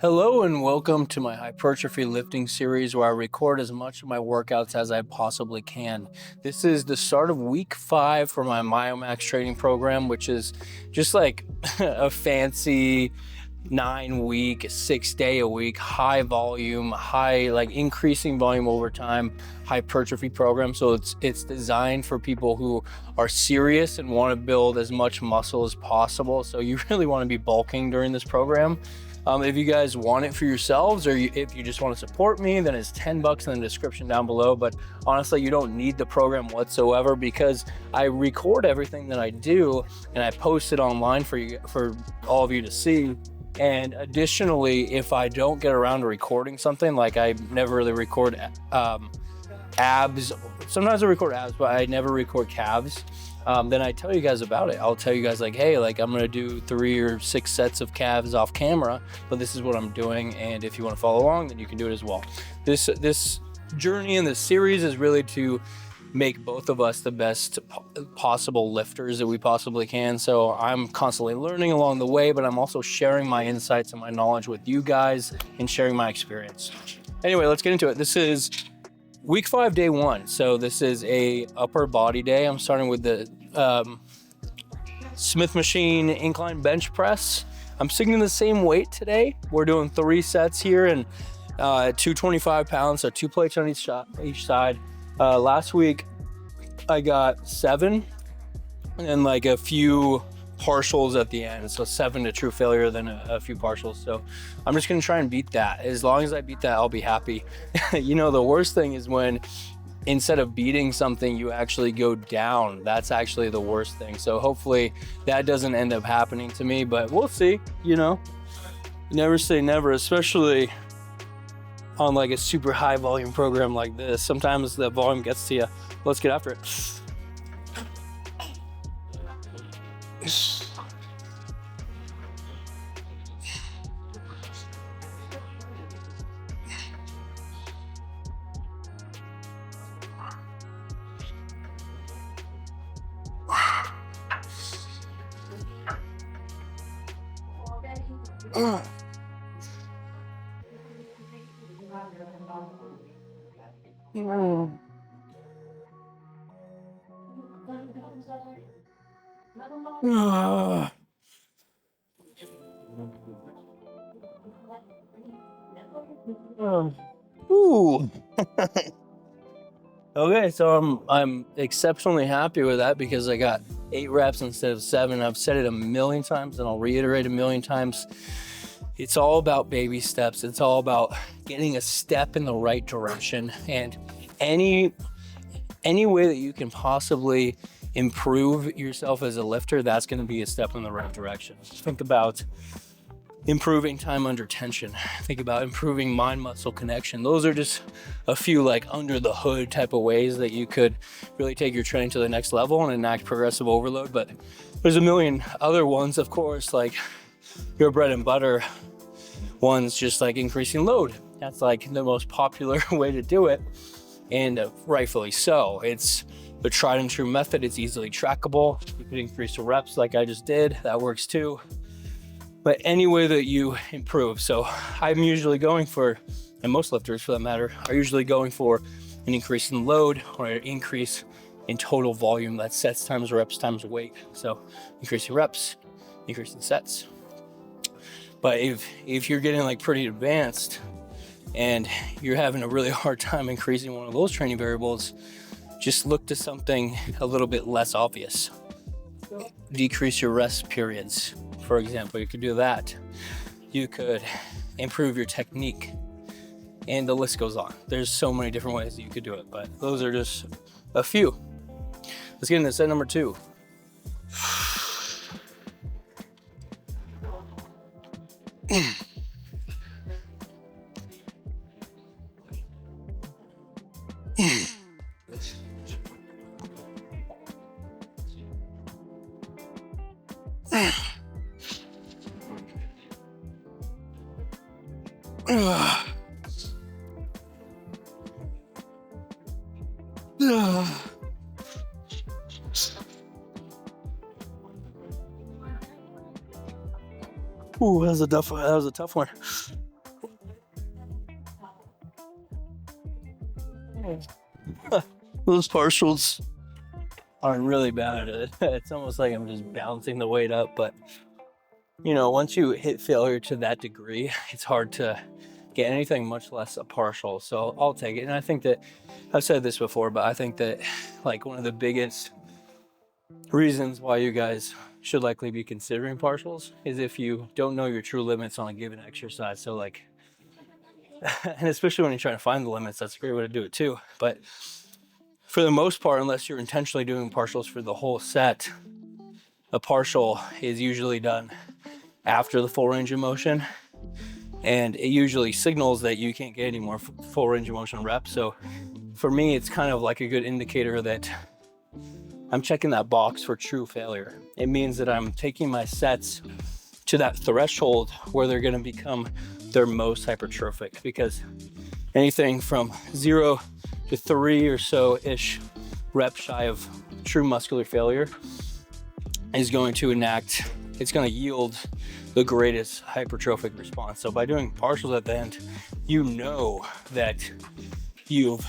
Hello and welcome to my hypertrophy lifting series where I record as much of my workouts as I possibly can. This is the start of week 5 for my Myomax training program, which is just like a fancy 9-week, 6-day-a-week, high volume, increasing volume over time hypertrophy program. So it's designed for people who are serious and want to build as much muscle as possible. So you really want to be bulking during this program. If you guys want it for yourselves or if you just want to support me, then it's $10 in the description down below. But honestly, you don't need the program whatsoever because I record everything that I do and I post it online for all of you to see. And additionally, if I don't get around to recording something, like I never really record abs, sometimes I record abs, but I never record calves. Then I tell you guys about it. I'll tell you guys like, hey, like I'm gonna do 3 or 6 sets of calves off camera, but this is what I'm doing. And if you want to follow along, then you can do it as well. This journey in this series is really to make both of us the best possible lifters that we possibly can. So I'm constantly learning along the way, but I'm also sharing my insights and my knowledge with you guys and sharing my experience. Anyway, let's get into it. This is week 5, day 1. So this is a upper body day. I'm starting with the Smith machine incline bench press. I'm sticking to the same weight today. We're doing 3 sets here and 225 pounds, so 2 plates on each side. Last week I got 7 and like a few partials at the end, so 7 to true failure, then a few partials. So I'm just gonna try and beat that. As long as I beat that, I'll be happy. You know, the worst thing is when instead of beating something, you actually go down. That's actually the worst thing. So hopefully that doesn't end up happening to me, but we'll see. You know, never say never, especially on like a super high volume program like this. Sometimes the volume gets to you. Let's get after it. Ooh. Okay, so I'm exceptionally happy with that because I got 8 reps instead of 7. I've said it a million times and I'll reiterate a million times. It's all about baby steps. It's all about getting a step in the right direction, and any way that you can possibly improve yourself as a lifter, that's going to be a step in the right direction. Think about improving time under tension. Think about improving mind-muscle connection. Those are just a few like under the hood type of ways that you could really take your training to the next level and enact progressive overload. But there's a million other ones, of course, like your bread and butter ones, just like increasing load. That's like the most popular way to do it, and rightfully so. It's the tried and true method. It's easily trackable. You could increase the reps like I just did. That works too. But any way that you improve. So I'm usually going for, and most lifters for that matter, are usually going for an increase in load or an increase in total volume. That's sets times reps times weight. So increasing reps, increasing sets. But if you're getting like pretty advanced and you're having a really hard time increasing one of those training variables, just look to something a little bit less obvious. Decrease your rest periods. For example, you could do that. You could improve your technique, and the list goes on. There's so many different ways that you could do it, but those are just a few. Let's get into set number 2. Ooh, that was a tough one. Those partials are really bad. It's almost like I'm just bouncing the weight up, but you know, once you hit failure to that degree, it's hard to get anything, much less a partial. So I'll take it. And I think that I've said this before, but I think that like one of the biggest reasons why you guys should likely be considering partials is if you don't know your true limits on a given exercise. So like, and especially when you're trying to find the limits, that's a great way to do it too. But for the most part, unless you're intentionally doing partials for the whole set, a partial is usually done after the full range of motion, and it usually signals that you can't get any more full range of motion reps. So for me, it's kind of like a good indicator that I'm checking that box for true failure. It means that I'm taking my sets to that threshold where they're going to become their most hypertrophic, because anything from 0 to 3 or so ish reps shy of true muscular failure is going to enact, it's going to yield the greatest hypertrophic response. So by doing partials at the end, you know that you've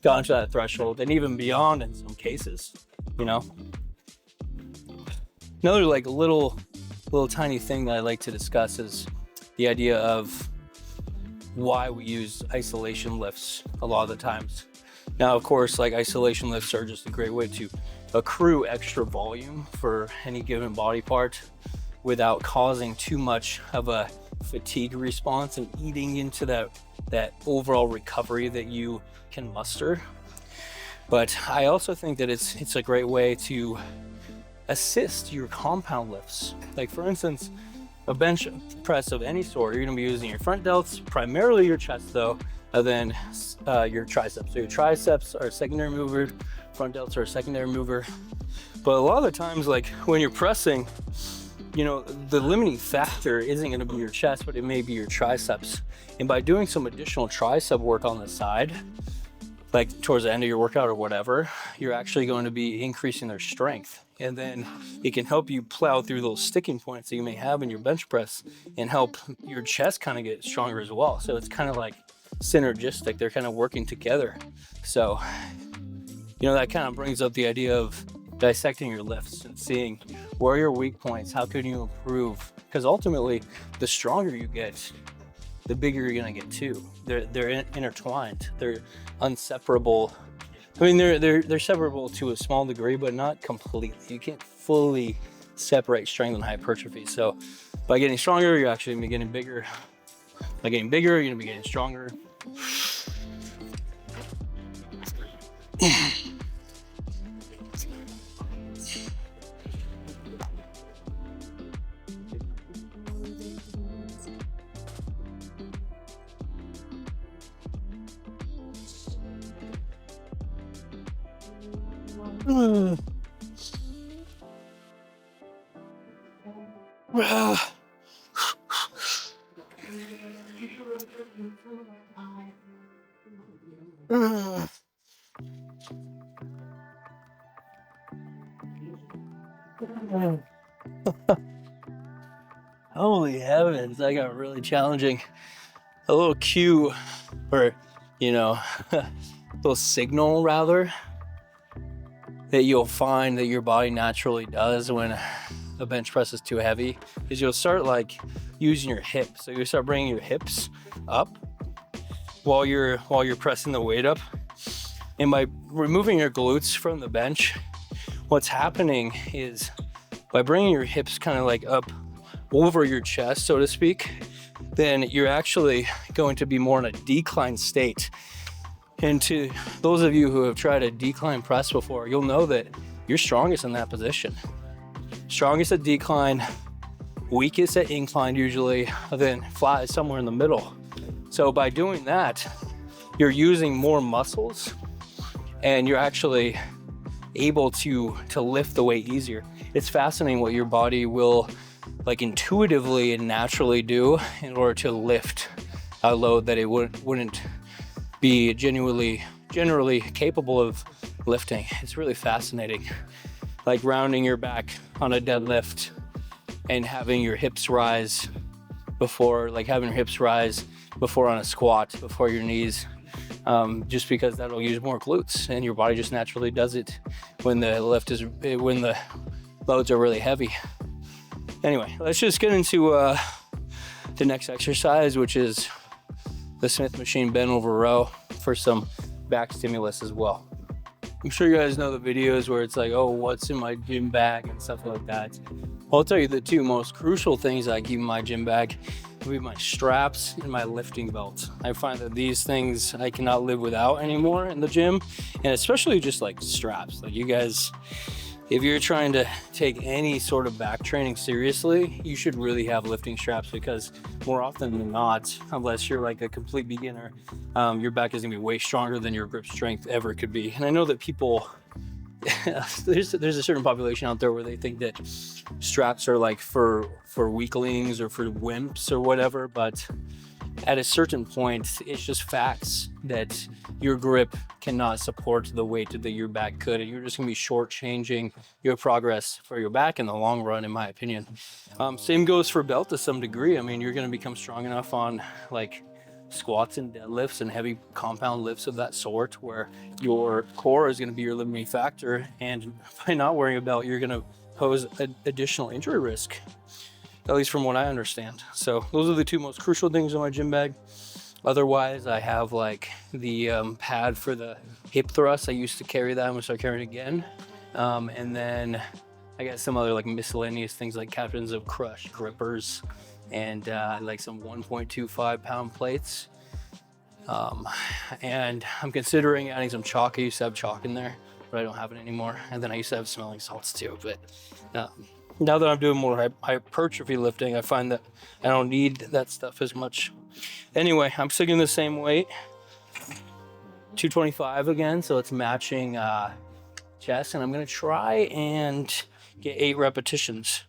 gotten to that threshold and even beyond in some cases, you know. Another like little tiny thing that I like to discuss is the idea of why we use isolation lifts a lot of the times. Now, of course, like isolation lifts are just a great way to accrue extra volume for any given body part without causing too much of a fatigue response and eating into that overall recovery that you can muster. But I also think that it's a great way to assist your compound lifts. Like for instance, a bench press of any sort, you're gonna be using your front delts, primarily your chest though, and then your triceps. So your triceps are a secondary mover, front delts are a secondary mover. But a lot of the times, like when you're pressing, you know, the limiting factor isn't gonna be your chest, but it may be your triceps. And by doing some additional tricep work on the side, like towards the end of your workout or whatever, you're actually going to be increasing their strength. And then it can help you plow through those sticking points that you may have in your bench press and help your chest kind of get stronger as well. So it's kind of like synergistic. They're kind of working together. So, you know, that kind of brings up the idea of dissecting your lifts and seeing where are your weak points, how can you improve? Because ultimately, the stronger you get, the bigger you're gonna get too. They're intertwined. They're inseparable. I mean, they're separable to a small degree, but not completely. You can't fully separate strength and hypertrophy. So by getting stronger, you're actually gonna be getting bigger. By getting bigger, you're gonna be getting stronger. Holy heavens, that got really challenging. A little cue, or, you know, a little signal rather, that you'll find that your body naturally does when a bench press is too heavy is you'll start like using your hips. So you start bringing your hips up while you're pressing the weight up. And by removing your glutes from the bench, what's happening is by bringing your hips kind of like up over your chest, so to speak, then you're actually going to be more in a decline state. And to those of you who have tried a decline press before, you'll know that you're strongest in that position. Strongest at decline, weakest at incline usually, then flat is somewhere in the middle. So by doing that, you're using more muscles and you're actually able to lift the weight easier. It's fascinating what your body will like intuitively and naturally do in order to lift a load that it wouldn't be generally capable of lifting. It's really fascinating. Like rounding your back on a deadlift and having your hips rise before, on a squat, before your knees just because that'll use more glutes, and your body just naturally does it when the loads are really heavy. Anyway, let's just get into the next exercise, which is the Smith machine bent over row for some back stimulus as well. I'm sure you guys know the videos where it's like, oh, what's in my gym bag and stuff like that. I'll tell you the two most crucial things I keep in my gym bag would be my straps and my lifting belt. I find that these things I cannot live without anymore in the gym, and especially just like straps. Like, you guys, if you're trying to take any sort of back training seriously, you should really have lifting straps, because more often than not, unless you're like a complete beginner, your back is gonna be way stronger than your grip strength ever could be. And I know that people, there's a certain population out there where they think that straps are like for weaklings or for wimps or whatever, but at a certain point, it's just facts that your grip cannot support the weight that your back could, and you're just gonna be shortchanging your progress for your back in the long run, in my opinion. Same goes for belt to some degree. I mean, you're gonna become strong enough on like squats and deadlifts and heavy compound lifts of that sort, where your core is gonna be your limiting factor, and by not wearing a belt, you're gonna pose additional injury risk, at least from what I understand. So those are the two most crucial things in my gym bag. Otherwise, I have like the pad for the hip thrust. I used to carry that. I'm gonna start carrying it again. And then I got some other like miscellaneous things like captains of crush grippers, and like some 1.25 pound plates. And I'm considering adding some chalk. I used to have chalk in there, but I don't have it anymore. And then I used to have smelling salts too. But now that I'm doing more hypertrophy lifting, I find that I don't need that stuff as much. Anyway, I'm sticking the same weight, 225 again, so it's matching chest, and I'm gonna try and get 8 repetitions.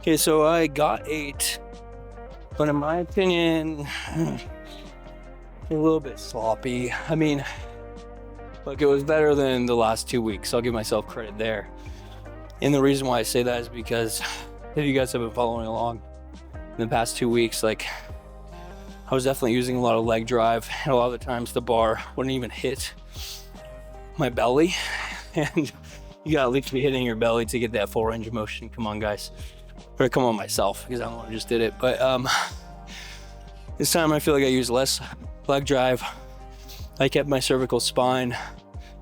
Okay, so I got 8, but in my opinion, a little bit sloppy. I mean, look, it was better than the last 2 weeks. I'll give myself credit there. And the reason why I say that is because if you guys have been following along in the past 2 weeks, like, I was definitely using a lot of leg drive, and a lot of the times the bar wouldn't even hit my belly. And you gotta at least be hitting your belly to get that full range of motion. Come on, guys. Or come on, myself, because I'm the one who just did it. But this time I feel like I used less leg drive. I kept my cervical spine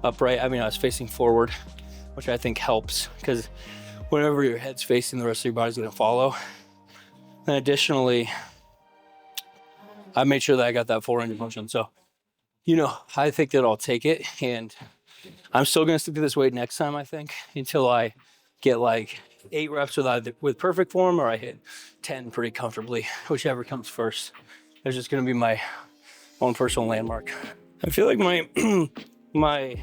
upright. I mean, I was facing forward, which I think helps, because whenever your head's facing, the rest of your body's gonna follow. And additionally, I made sure that I got that full range of motion. So, I think that I'll take it, and I'm still gonna stick to this weight next time, I think, until I get like 8 reps with perfect form, or I hit 10 pretty comfortably, whichever comes first. It's just gonna be my own personal landmark. I feel like my my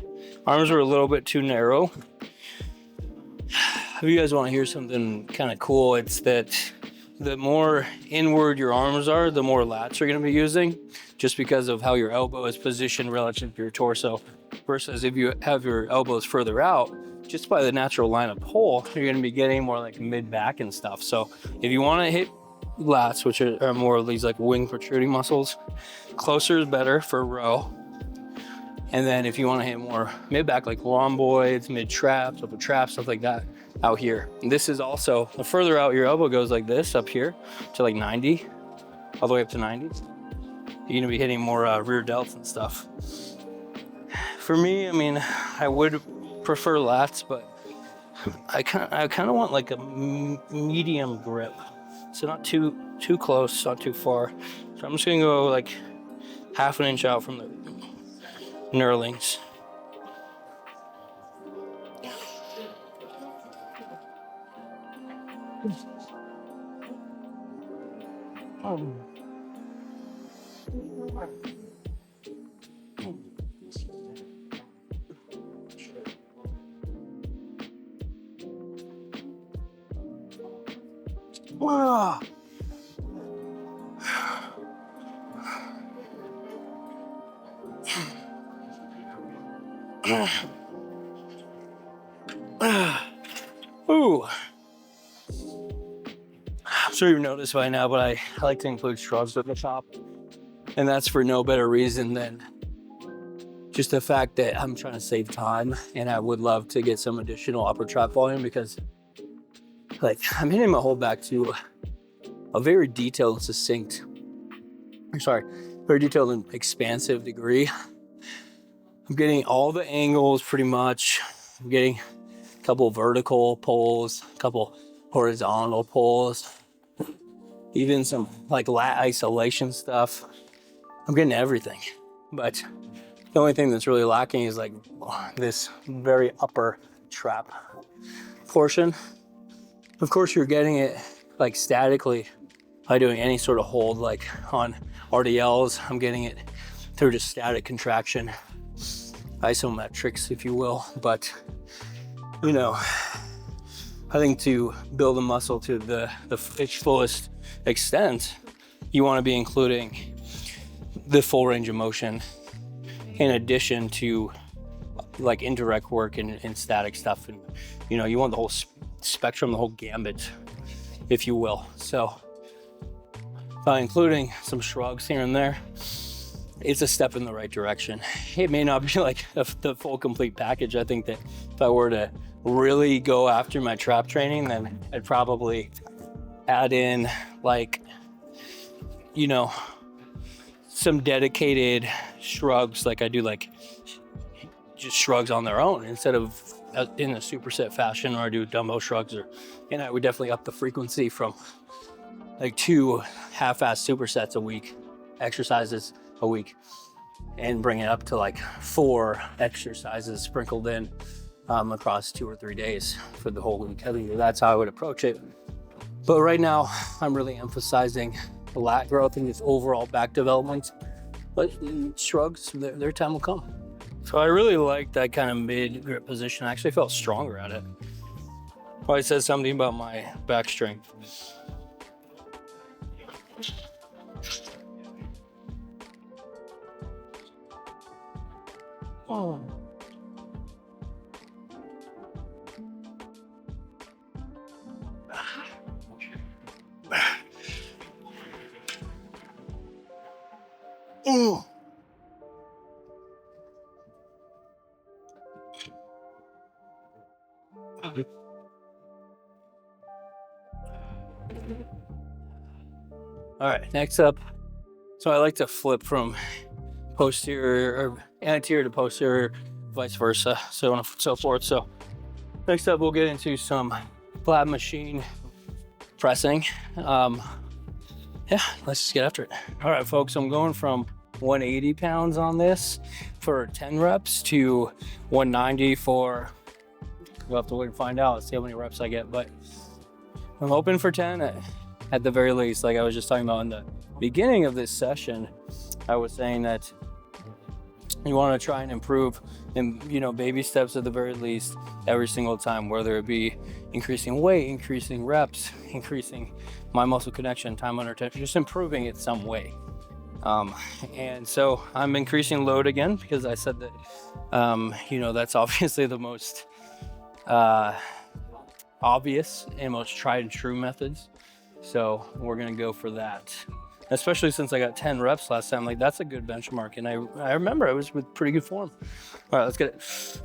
arms are a little bit too narrow. If you guys want to hear something kind of cool, it's that the more inward your arms are, the more lats you're going to be using, just because of how your elbow is positioned relative to your torso. Versus if you have your elbows further out, just by the natural line of pull, you're going to be getting more like mid-back and stuff. So if you want to hit lats, which are more of these like wing protruding muscles, closer is better for row. And then if you want to hit more mid-back, like rhomboids, mid-traps, upper traps, stuff like that, out here. And this is also, the further out your elbow goes like this, up here, to like 90, all the way up to 90, you're going to be hitting more rear delts and stuff. For me, I mean, I would prefer lats, but I kind of want like a medium grip. So not too close, not too far. So I'm just going to go like half an inch out from the knurlings. Wow. Ooh. I'm sure you've noticed by now, but I like to include shrugs at the top. And that's for no better reason than just the fact that I'm trying to save time and I would love to get some additional upper trap volume, because like I'm hitting my whole back to a very detailed and succinct, very detailed and expansive degree. I'm getting all the angles pretty much. I'm getting a couple vertical pulls, a couple horizontal pulls, even some like lat isolation stuff. I'm getting everything, but the only thing that's really lacking is like this very upper trap portion. Of course, you're getting it like statically by doing any sort of hold, like on RDLs. I'm getting it through just static contraction, isometrics, if you will. But you know, I think to build a muscle to its fullest extent, you want to be including the full range of motion in addition to like indirect work and static stuff. And you know, you want the whole spectrum, the whole gambit, if you will. So by including some shrugs here and there, it's a step in the right direction. It may not be like the full complete package. I think that if I were to really go after my trap training, then I'd probably add in like, you know, some dedicated shrugs, like I do, like just shrugs on their own instead of in a superset fashion, or I do dumbbell shrugs, and I would definitely up the frequency from like 2 half-ass supersets a week, exercises a week, and bring it up to like 4 exercises sprinkled in across 2 or 3 days for the whole week. I think that's how I would approach it. But right now, I'm really emphasizing the lat growth and just overall back development. But shrugs, their time will come. So I really like that kind of mid grip position. I actually felt stronger at it. Probably says something about my back strength. Oh. Oh. All right, next up. So I like to flip from posterior or anterior to posterior, vice versa, so on and so forth. So next up, we'll get into some flat machine pressing. Yeah, let's just get after it. All right, folks, I'm going from 180 pounds on this for 10 reps to 190 for, we'll have to wait and find out, see how many reps I get, but I'm hoping for 10 at the very least. Like I was just talking about in the beginning of this session, I was saying that you want to try and improve in, you know, baby steps at the very least every single time, whether it be increasing weight, increasing reps, increasing my muscle connection, time under tension, just improving it some way. And so I'm increasing load again because I said that, you know, that's obviously the most obvious and most tried and true methods. So we're gonna go for that. Especially since I got 10 reps last time, like that's a good benchmark. And I remember I was with pretty good form. All right, let's get it.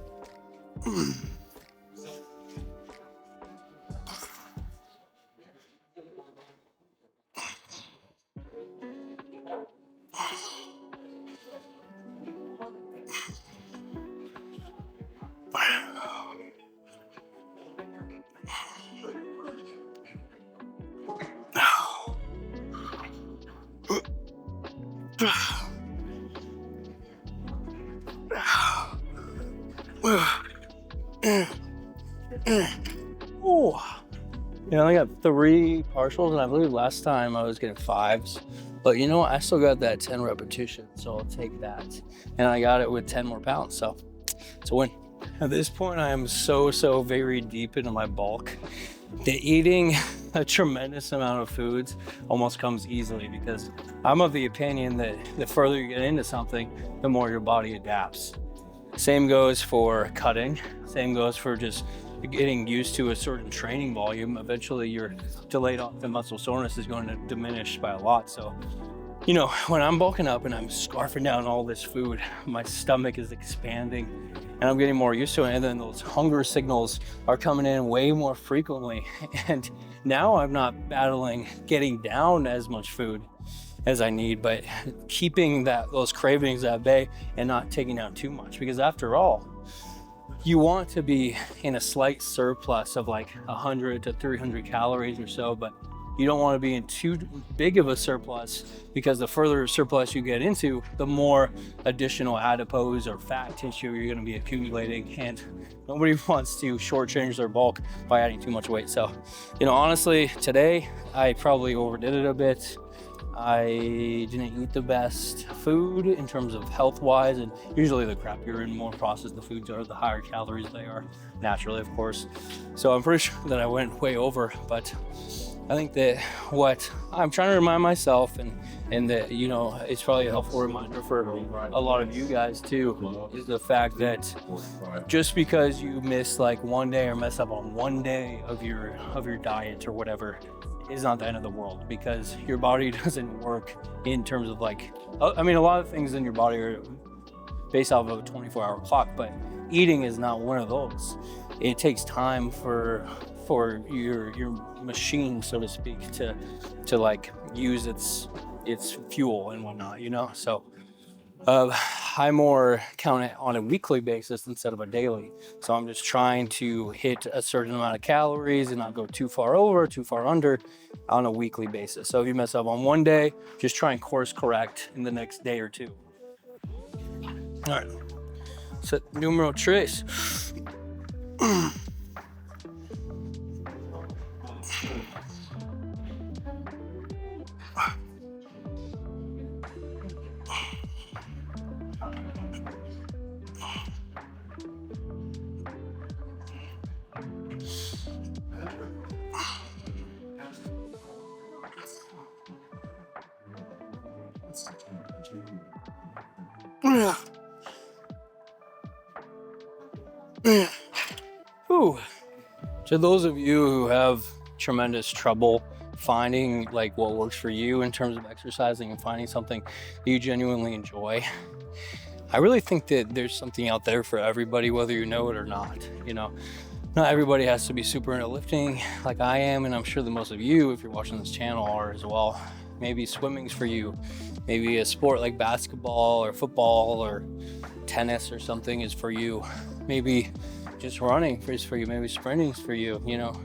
Oh. I got 3 partials, and I believe last time I was getting 5s. But I still got that 10 repetition, so I'll take that. And I got it with 10 more pounds, so it's a win. At this point, I am so very deep into my bulk that eating a tremendous amount of foods almost comes easily, because I'm of the opinion that the further you get into something, the more your body adapts. Same goes for cutting. Same goes for just getting used to a certain training volume. Eventually your delayed onset muscle soreness is going to diminish by a lot. So, when I'm bulking up and I'm scarfing down all this food, my stomach is expanding and I'm getting more used to it. And then those hunger signals are coming in way more frequently. And now I'm not battling getting down as much food as I need, but keeping those cravings at bay and not taking down too much, because after all, you want to be in a slight surplus of like 100 to 300 calories or so, but you don't want to be in too big of a surplus, because the further surplus you get into, the more additional adipose or fat tissue you're going to be accumulating, and nobody wants to shortchange their bulk by adding too much weight. So, honestly, today I probably overdid it a bit. I didn't eat the best food in terms of health-wise, and usually the crappier and more processed the foods are, the higher calories they are, naturally, of course. So I'm pretty sure that I went way over, but I think that what I'm trying to remind myself, and that, it's probably a helpful reminder for a lot of you guys too, is the fact that just because you miss like one day or mess up on one day of your diet or whatever is not the end of the world, because your body doesn't work in terms of like, a lot of things in your body are based off of a 24-hour clock, but eating is not one of those. It takes time for your machine, so to speak, to like use its fuel and whatnot, so I more count it on a weekly basis instead of a daily. So I'm just trying to hit a certain amount of calories and not go too far over, too far under on a weekly basis. So if you mess up on one day, just try and course correct in the next day or two. All right, set numero tres. Whew. To those of you who have tremendous trouble finding like what works for you in terms of exercising and finding something that you genuinely enjoy, I really think that there's something out there for everybody, whether you know it or not. Not everybody has to be super into lifting like I am, and I'm sure that most of you, if you're watching this channel, are as well. Maybe swimming's for you. Maybe a sport like basketball or football or tennis or something is for you. Maybe just running is for you. Maybe sprinting's for you.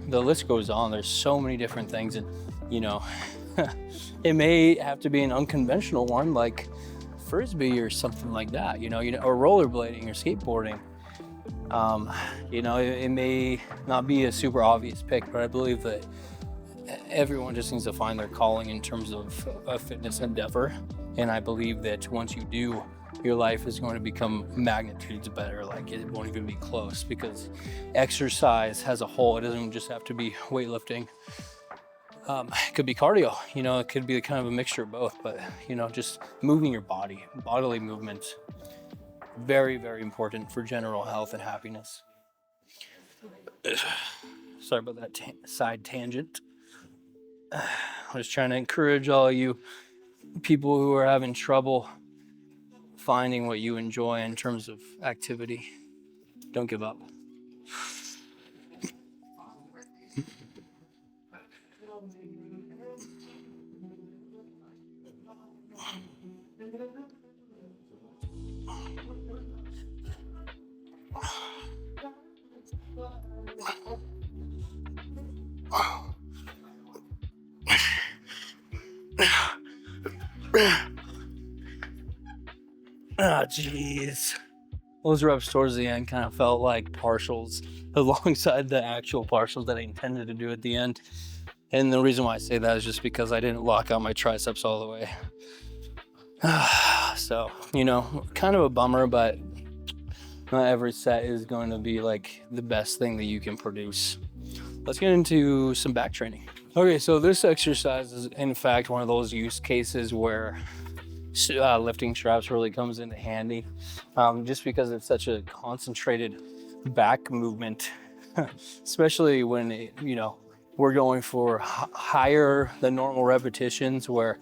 The list goes on. There's so many different things, and it may have to be an unconventional one like frisbee or something like that, or rollerblading or skateboarding. It may not be a super obvious pick, but I believe that everyone just needs to find their calling in terms of a fitness endeavor. And I believe that once you do, your life is going to become magnitudes better. Like, it won't even be close, because exercise as a whole, it doesn't just have to be weightlifting. It could be cardio, it could be kind of a mixture of both, but just moving your body, bodily movement, very, very important for general health and happiness. Sorry about that side tangent. I was trying to encourage all you people who are having trouble finding what you enjoy in terms of activity. Don't give up. Ah, jeez. those reps towards the end kind of felt like partials alongside the actual partials that I intended to do at the end. And the reason why I say that is just because I didn't lock out my triceps all the way. So, you know, kind of a bummer, but not every set is going to be like the best thing that you can produce. Let's get into some back training. Okay, so this exercise is in fact one of those use cases where lifting straps really comes into handy, just because it's such a concentrated back movement, especially when you know, we're going for higher than normal repetitions where,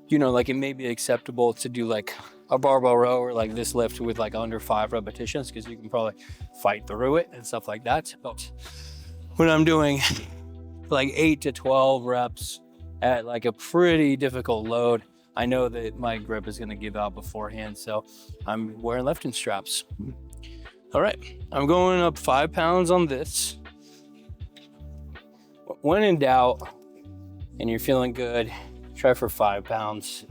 you know, like it may be acceptable to do like a barbell row or like this lift with like under 5 repetitions because you can probably fight through it and stuff like that. But when I'm doing like 8 to 12 reps at like a pretty difficult load, I know that my grip is going to give out beforehand, so I'm wearing lifting straps. All right, I'm going up 5 pounds on this. When in doubt and you're feeling good, try for 5 pounds.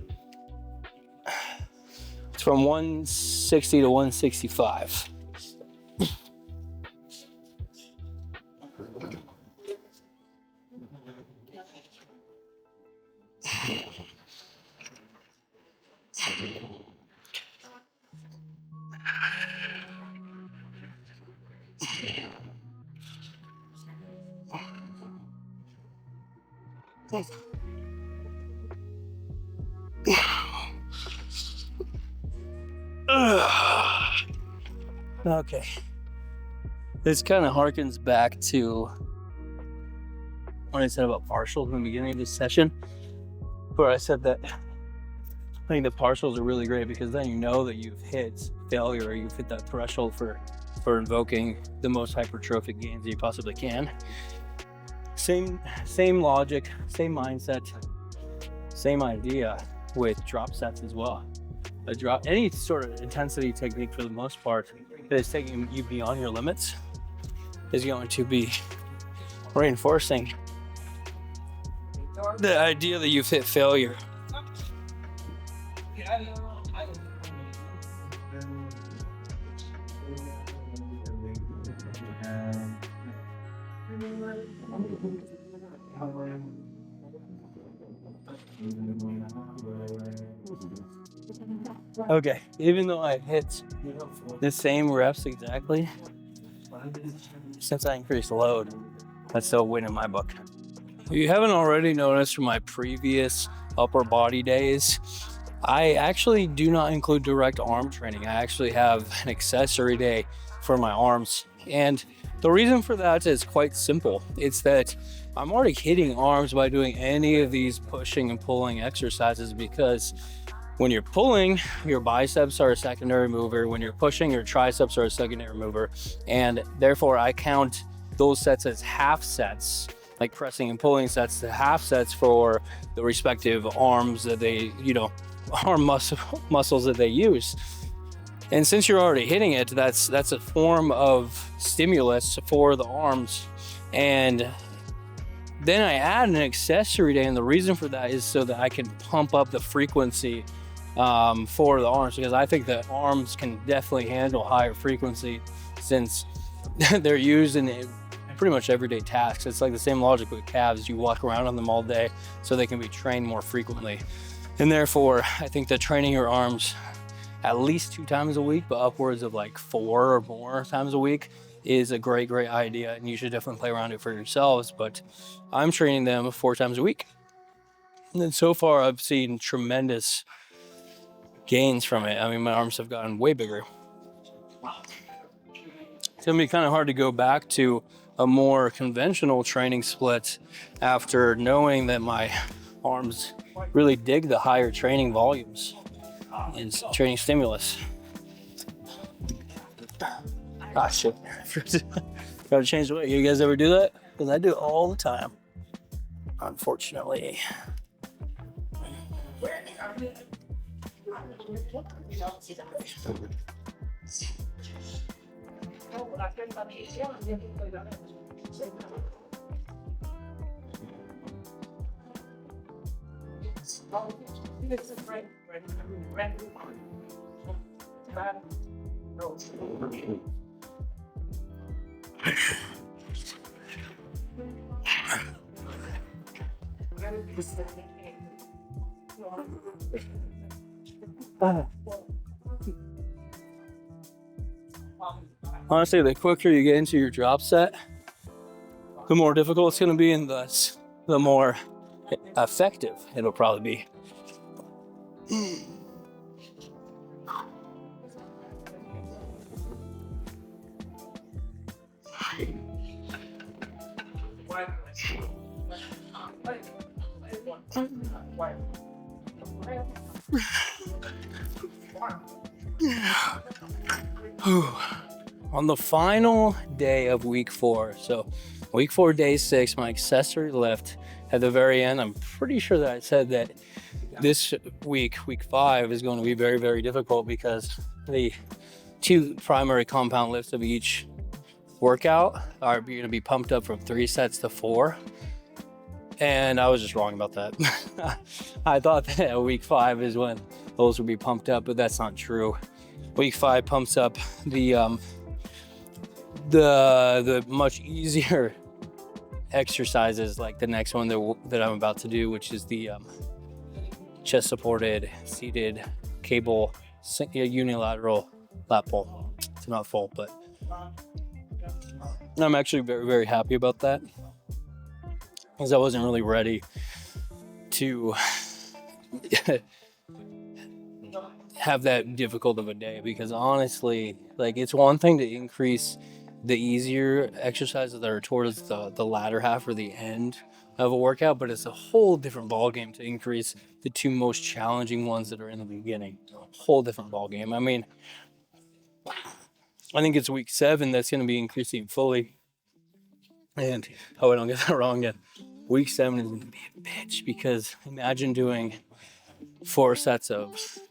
It's from 160 to 165. Okay. This kind of harkens back to what I said about partials in the beginning of this session, where I said that I think the partials are really great because then you know that you've hit failure or you've hit that threshold for invoking the most hypertrophic gains that you possibly can. Same logic, same mindset, same idea with drop sets as well. Any sort of intensity technique for the most part that is taking you beyond your limits is going to be reinforcing the idea that you've hit failure. Okay, even though I hit the same reps exactly, since I increased load, that's still a win in my book. If you haven't already noticed from my previous upper body days, I actually do not include direct arm training. I actually have an accessory day for my arms. And the reason for that is quite simple. It's that I'm already hitting arms by doing any of these pushing and pulling exercises, because when you're pulling, your biceps are a secondary mover. When you're pushing, your triceps are a secondary mover. And therefore I count those sets as half sets, like pressing and pulling sets to half sets for the respective arms that they, you know, arm muscles that they use. And since you're already hitting it, that's a form of stimulus for the arms. And then I add an accessory day, and the reason for that is so that I can pump up the frequency for the arms, because I think the arms can definitely handle higher frequency since they're used in pretty much everyday tasks. It's like the same logic with calves. You walk around on them all day so they can be trained more frequently. And therefore, I think that training your arms at least 2 times a week, but upwards of like 4 or more times a week is a great idea, and you should definitely play around it for yourselves. But I'm training them 4 times a week. And then so far I've seen tremendous gains from it. I mean, my arms have gotten way bigger. It's gonna be kind of hard to go back to a more conventional training split after knowing that my arms really dig the higher training volumes and training stimulus. Ah, shit. Gotta change the way. You guys ever do that? Because I do it all the time, unfortunately. Honestly, the quicker you get into your drop set, the more difficult it's going to be, and thus the more effective it'll probably be. On the final day of week 4, so week 4, day 6, my accessory lift at the very end, I'm pretty sure that I said that this week 5, is going to be very, very difficult because the 2 primary compound lifts of each workout are going to be pumped up from 3 sets to 4. And I was just wrong about that. I thought that week 5 is when those would be pumped up, but that's not true. Week 5 pumps up the much easier exercises, like the next one that I'm about to do, which is the chest supported seated cable unilateral lat pull. It's not full, but I'm actually very, very happy about that, because I wasn't really ready to have that difficult of a day, because honestly, like, it's one thing to increase the easier exercises that are towards the latter half or the end of a workout, but it's a whole different ball game to increase the 2 most challenging ones that are in the beginning. Whole different ball game. I mean, I think it's week 7 that's going to be increasing fully. And I don't get that wrong yet. Week 7 is going to be a bitch, because imagine doing 4 sets of Smith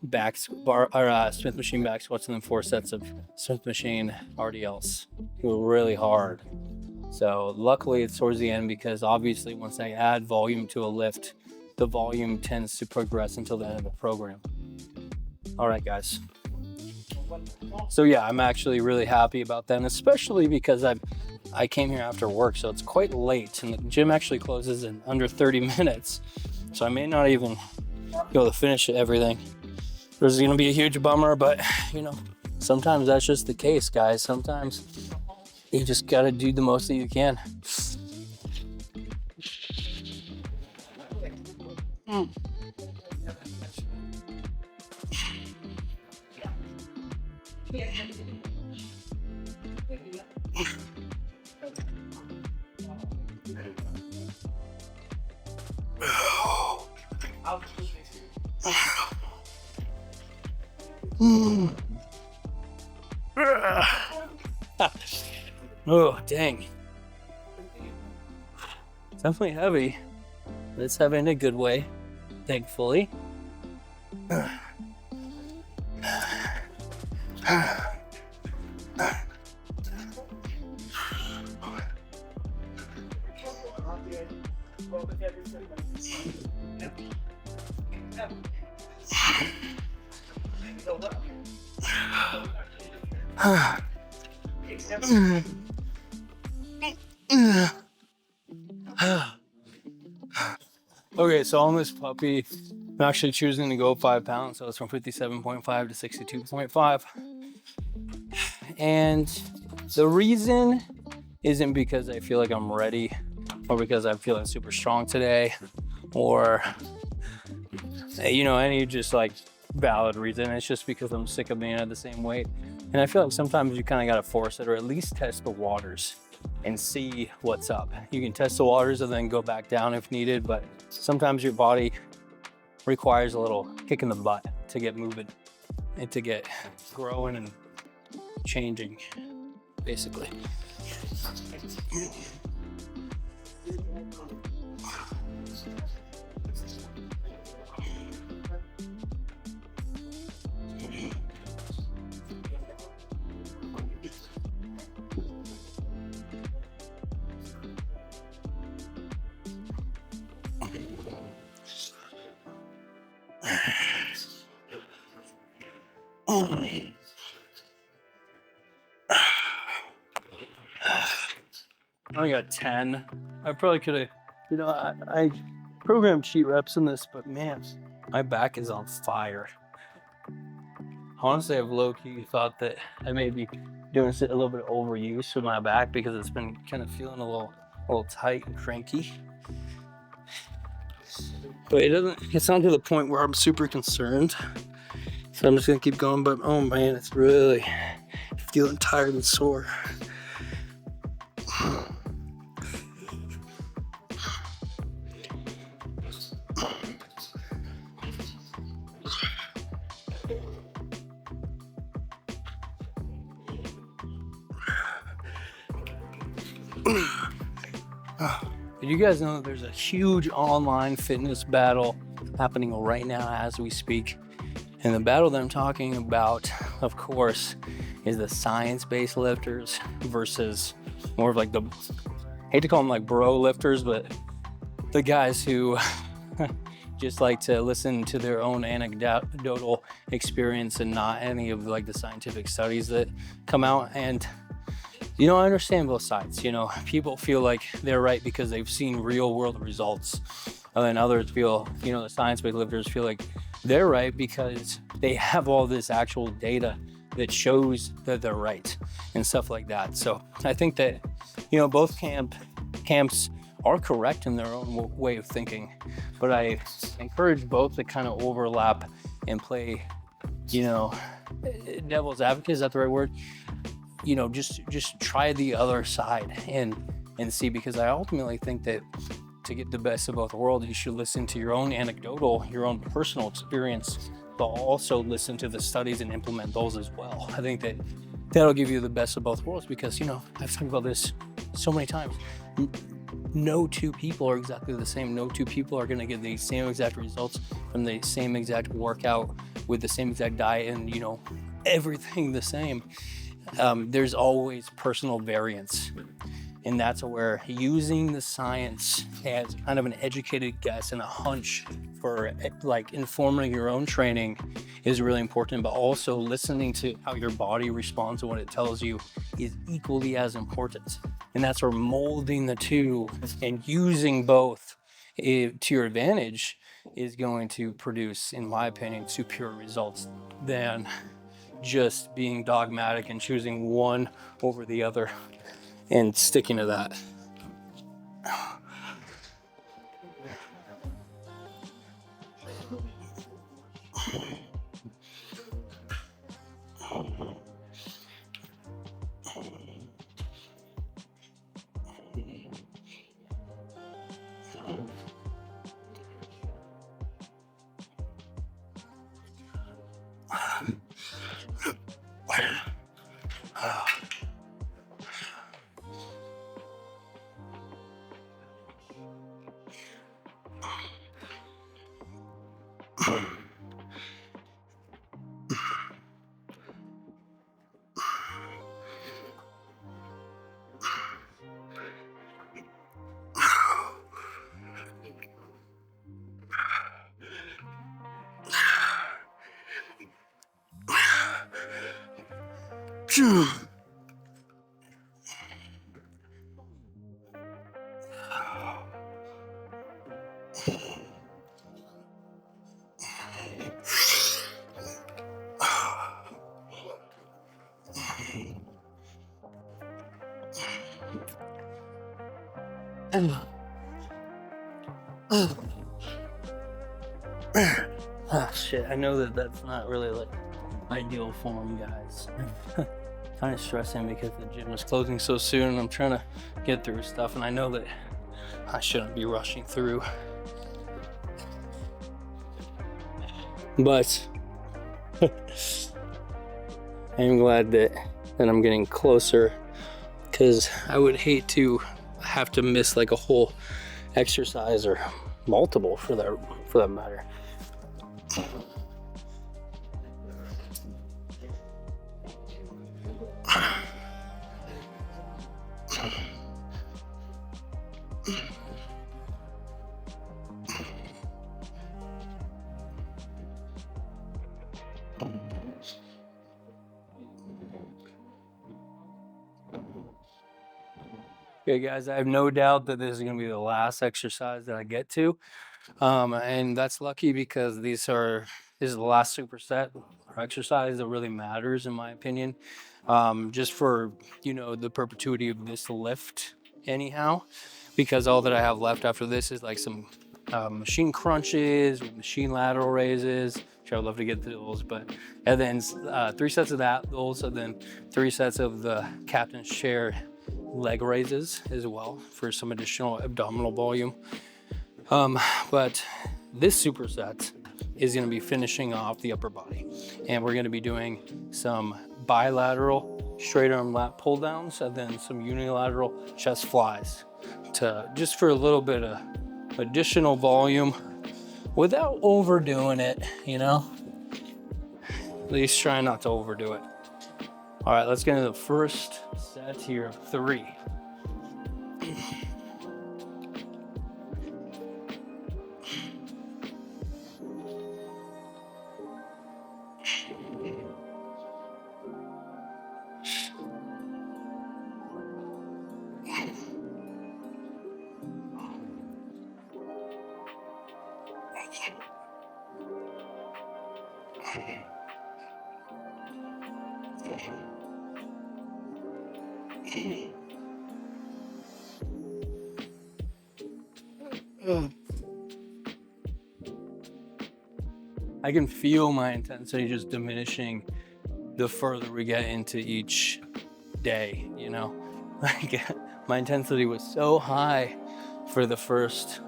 machine back squats and then 4 sets of Smith machine RDLs. It was really hard. So luckily it's towards the end, because obviously once I add volume to a lift, the volume tends to progress until the end of the program. All right, guys. So yeah, I'm actually really happy about that, and especially because I came here after work, so it's quite late, and the gym actually closes in under 30 minutes. So I may not even be able to finish everything. This is gonna be a huge bummer, but you know, sometimes that's just the case, guys. Sometimes you just gotta do the most that you can. Oh, dang. It's definitely heavy, but it's heavy in a good way, thankfully. Okay, so on this puppy, I'm actually choosing to go 5 pounds, so it's from 57.5 to 62.5. And the reason isn't because I feel like I'm ready, or because I'm feeling super strong today, or you know, any just like valid reason. It's just because I'm sick of being at the same weight. And I feel like sometimes you kind of got to force it, or at least test the waters and see what's up. You can test the waters and then go back down if needed, but sometimes your body requires a little kick in the butt to get moving and to get growing and changing, basically. only got 10. I probably could have, you know, I programmed cheat reps in this, but man, my back is on fire. Honestly, I've low-key thought that I may be doing a little bit of overuse with my back because it's been kind of feeling a little tight and cranky. But it's not to the point where I'm super concerned. So I'm just gonna keep going, but oh man, it's really feeling tired and sore. Did you guys know that there's a huge online fitness battle happening right now as we speak? And the battle that I'm talking about, of course, is the science-based lifters versus more of like the, I hate to call them like bro lifters, but the guys who just like to listen to their own anecdotal experience and not any of like the scientific studies that come out. And you know, I understand both sides. You know, people feel like they're right because they've seen real world results. And then others feel, you know, the science-based lifters feel like they're right because they have all this actual data that shows that they're right and stuff like that. So I think that, you know, both camps are correct in their own way of thinking, but I encourage both to kind of overlap and play, you know, devil's advocate, is that the right word? You know, just try the other side and see, because I ultimately think that to get the best of both worlds, you should listen to your own anecdotal, your own personal experience, but also listen to the studies and implement those as well. I think that that'll give you the best of both worlds, because, you know, I've talked about this so many times. No two people are exactly the same. No two people are going to get the same exact results from the same exact workout with the same exact diet and, you know, everything the same. There's always personal variance. And that's where using the science as kind of an educated guess and a hunch for like informing your own training is really important, but also listening to how your body responds to what it tells you is equally as important. And that's where molding the two and using both to your advantage is going to produce, in my opinion, superior results than just being dogmatic and choosing one over the other and sticking to that. Oh shit, I know that that's not really like ideal form, guys. Kind of stressing because the gym is closing so soon and I'm trying to get through stuff, and I know that I shouldn't be rushing through. But I'm glad that I'm getting closer, because I would hate to have to miss like a whole exercise, or multiple for that matter. Okay, guys, I have no doubt that this is going to be the last exercise that I get to. And that's lucky because this is the last superset or exercise that really matters, in my opinion. Just for, the perpetuity of this lift, anyhow, because all that I have left after this is like some machine crunches, machine lateral raises, which I would love to get to those, and then 3 sets of those, and then 3 sets of the captain's chair leg raises as well for some additional abdominal volume. But this superset is going to be finishing off the upper body, and we're going to be doing some bilateral straight arm lat pull downs and then some unilateral chest flies just for a little bit of additional volume without overdoing it, at least try not to overdo it. All right, let's get into the first set here of 3. I can feel my intensity just diminishing the further we get into each day, Like, my intensity was so high for the first,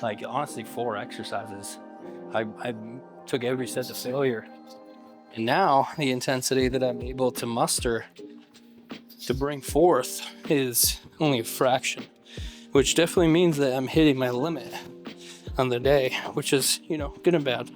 honestly, 4 exercises. I took every set to failure. And now the intensity that I'm able to muster to bring forth is only a fraction, which definitely means that I'm hitting my limit on the day, which is, good and bad.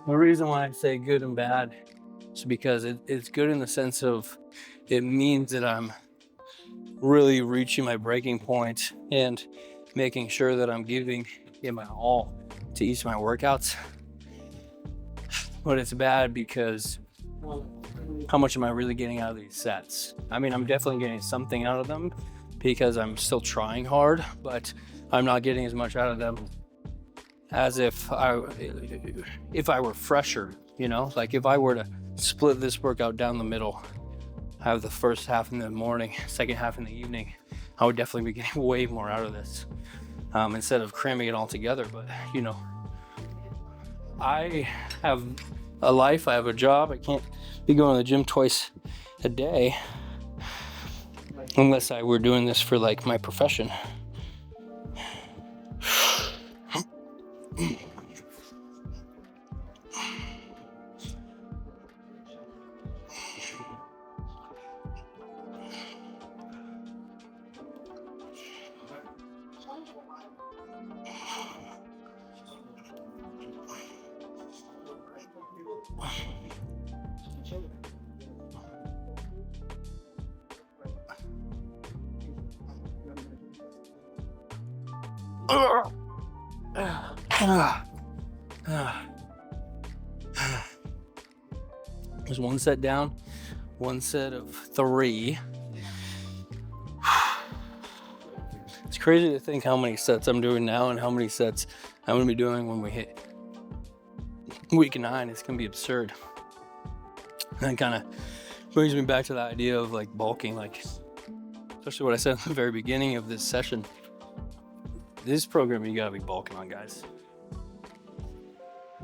The reason why I say good and bad is because it's good in the sense of it means that I'm really reaching my breaking point and making sure that I'm giving it my all to each of my workouts. But it's bad because how much am I really getting out of these sets? I mean, I'm definitely getting something out of them because I'm still trying hard, but I'm not getting as much out of them as if I were fresher, like if I were to split this workout down the middle, have the first half in the morning, second half in the evening, I would definitely be getting way more out of this instead of cramming it all together. But I have a life, I have a job, I can't be going to the gym twice a day unless I were doing this for like my profession. There's 1 set down, 1 set of 3. It's crazy to think how many sets I'm doing now and how many sets I'm gonna be doing when we hit week 9. It's gonna be absurd. And that kind of brings me back to the idea of like bulking, like especially what I said at the very beginning of this session. This program you gotta be bulking on, guys,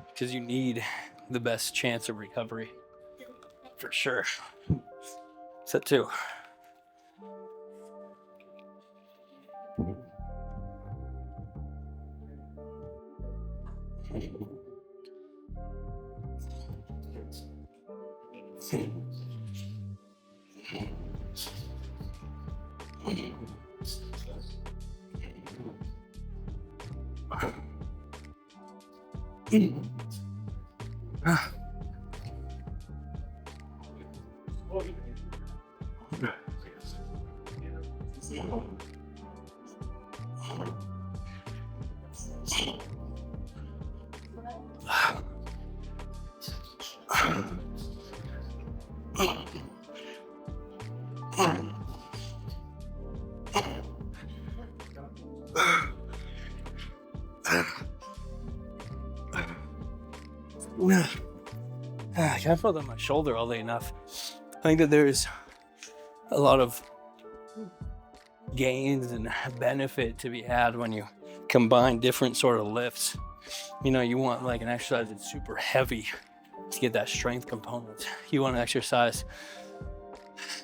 because you need the best chance of recovery for sure. Set 2. I can't feel that on my shoulder all day enough. I think that there's a lot of gains and benefit to be had when you combine different sort of lifts. You know, you want like an exercise that's super heavy to get that strength component. You want an exercise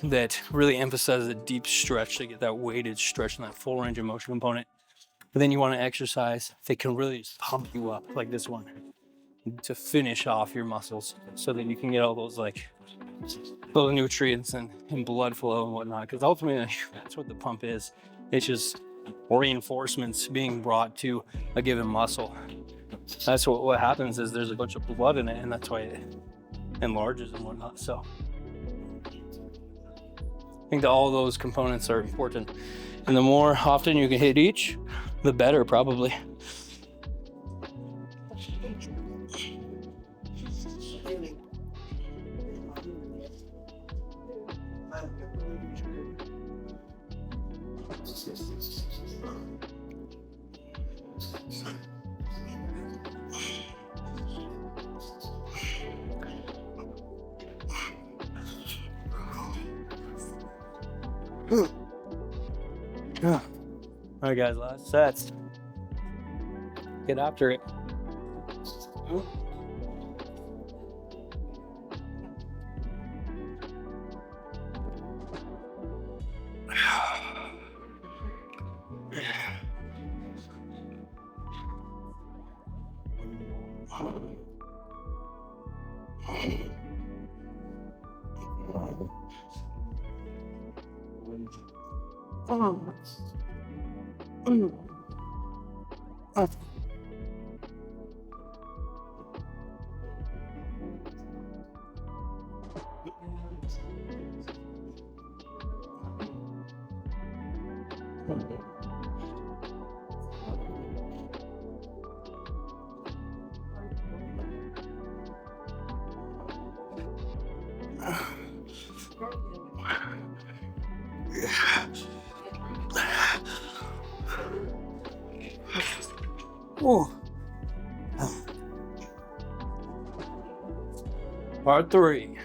that really emphasizes a deep stretch to get that weighted stretch and that full range of motion component. But then you want an exercise that can really just pump you up, like this one, to finish off your muscles so that you can get all those like those nutrients and blood flow and whatnot. Because ultimately that's what the pump is. It's just reinforcements being brought to a given muscle. That's what happens is there's a bunch of blood in it, and that's why it enlarges and whatnot. So I think that all those components are important, and the more often you can hit each, the better, probably. All right, guys, last sets. Get after it. Ooh. Part 3.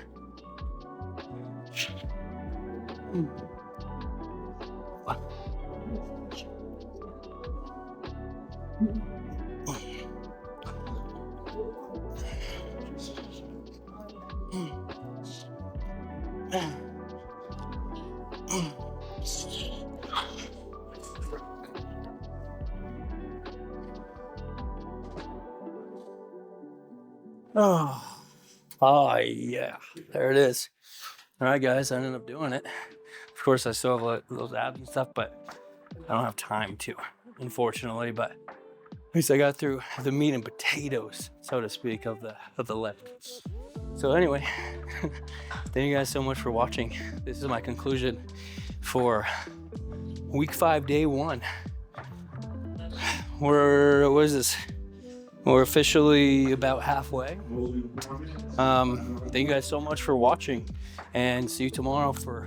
Oh, yeah, there it is. All right, guys, I ended up doing it. Of course, I still have those abs and stuff, but I don't have time to, unfortunately. But at least I got through the meat and potatoes, so to speak, of the lift. So anyway, thank you guys so much for watching. This is my conclusion for week 5, day 1. What is this? We're officially about halfway. Thank you guys so much for watching, and see you tomorrow for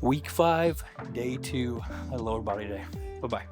week 5, day 2, lower body day. Bye-bye.